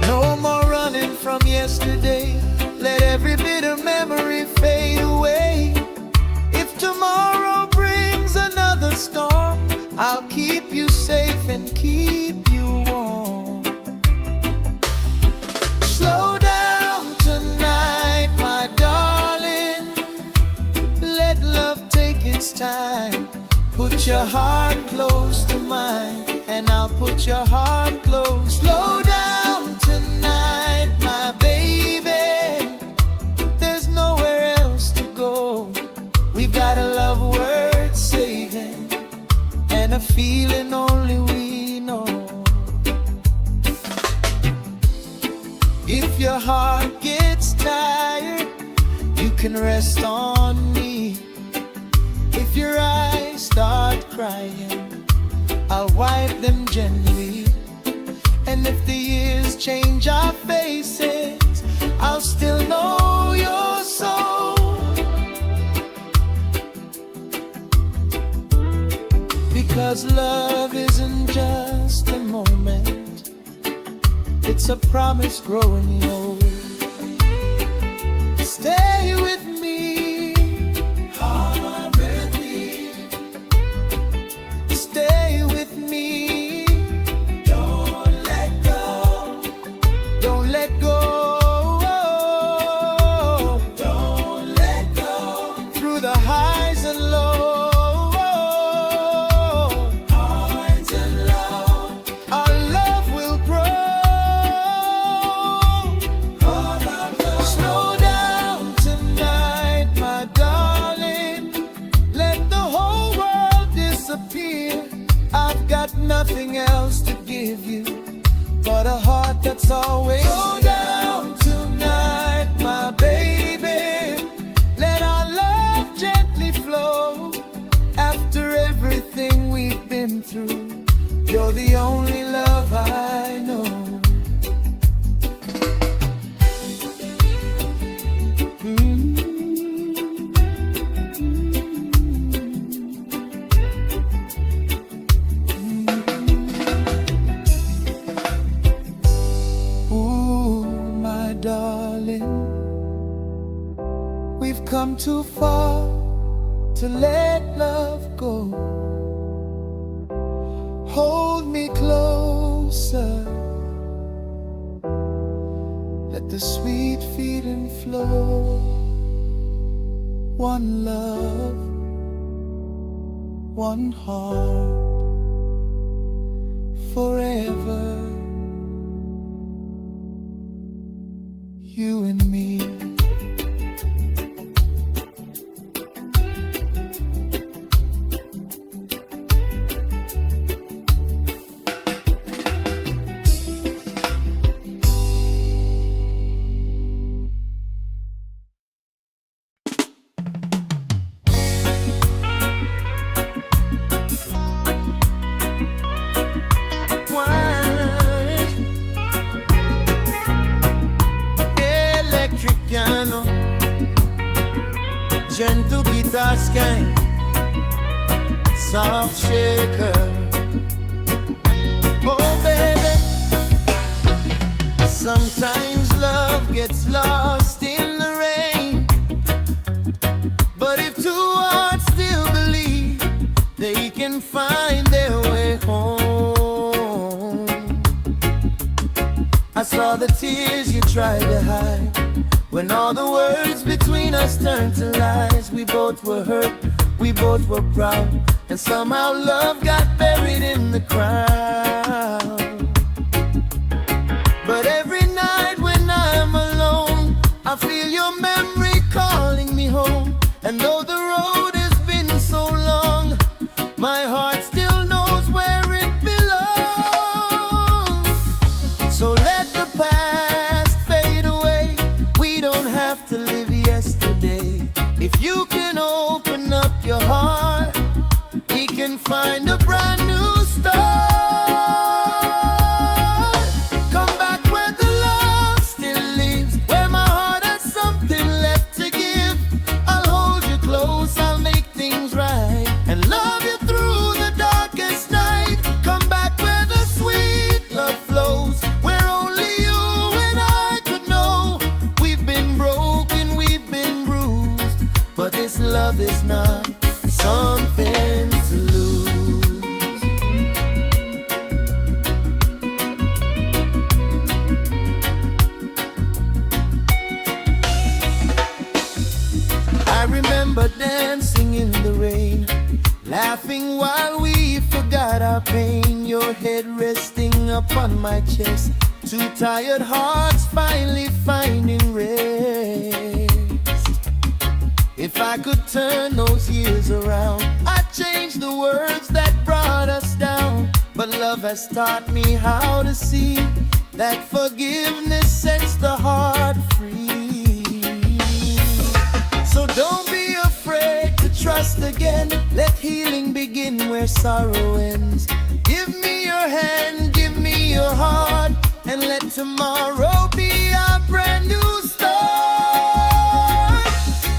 No more running from yesterday. Let every bitter memory fade safe and keep you warm. Slow down tonight, my darling. Let love take its time. Put your heart close to mine, and I'll put your heart close. Slow down tonight, my baby. There's nowhere else to go. We've got a love worth saving, and a feeling only we know. If your heart gets tired, you can rest on me. If your eyes start crying, I'll wipe them gently. And if the years change our faces, I'll still know your soul. Because love isn't just a moment, it's a promise growing old. Stay with me, harmonies. Stay with me, don't let go. Don't let go. Don't let go. Through the highs and lows, nothing else to give you but a heart that's always. Slow down tonight, my baby. Let our love gently flow. After everything we've been through, you're the only love I know. We've come too far to let love go. Hold me closer. Let the sweet feeling flow. One love, one heart, forever. You and me. Gentle guitar skank, soft shaker. Oh baby, sometimes love gets lost in the rain, but if two hearts still believe, they can find their way home. I saw the tears you tried to hide when all the words between us turned to lies. We both were hurt, we both were proud, and somehow love got buried in the crowd. But every night when I'm alone, I feel your memory calling me home. And though the road has been so long, my heart still knows where it belongs. So let the past fade away. We don't have to live yesterday. If you can open up your heart, we can find a brand new start. laughing while we forgot our pain. Your head resting upon my chest. Two tired hearts finally finding rest. If I could turn those years around, I'd change the words that brought us down. But love has taught me how to see that forgiveness sets the heart free. So don't be afraid to trust again. Let healing begin where sorrow ends. Give me your hand, give me your heart, and let tomorrow be a brand new start.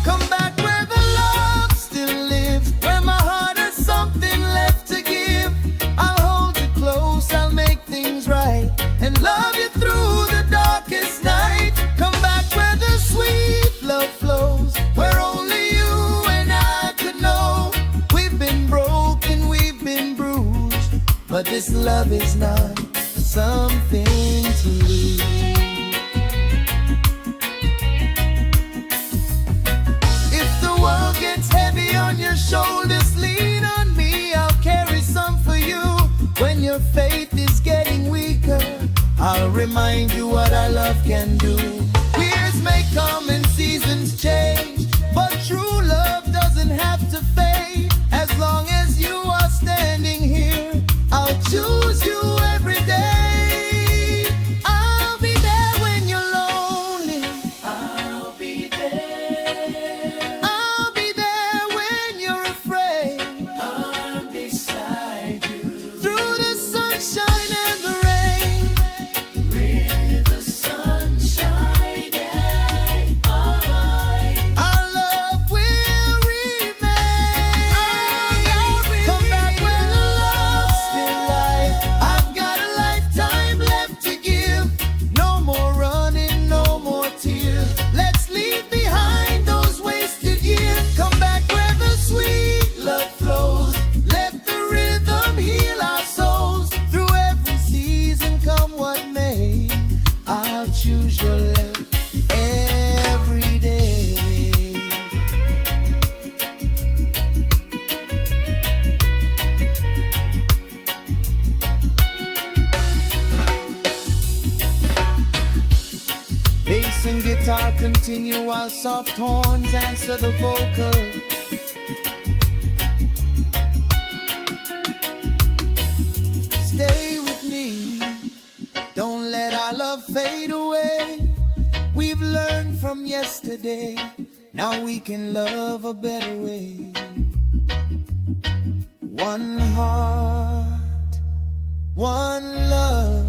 Come back where the love still lives, where my heart has something left to give. I'll hold you close, I'll make things right, and love you through the darkest night. Come back where the sweet love flows, where only you and I could know. We've been broken, we've been bruised, but this love is not something to lose. If the world gets heavy on your shoulders, lean on me, I'll carry some for you. When your faith is getting weaker, I'll remind you what our love can do. Years may come and seasons change, but true love doesn't have to fade. As long as you are standing here, I'll choose you every day. I'll be there when you're lonely. I'll be there. I'll be there when you're afraid. I'm beside you. Through the sunshine and the rain. With the sunshine and our love will remain. Come back when the love's still alive. I've got a lifetime left to give. No more running, no more tears. Let's leave behind those wasted years. Come back where the sweet love flows. Let the rhythm heal our souls. Through every season, come what may, I'll choose your love every day. Bass and guitar continue while soft horns answer the vocal. Stay with me, don't let our love fade away. We've learned from yesterday, now we can love a better way. One heart, one love,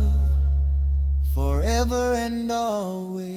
forever and always.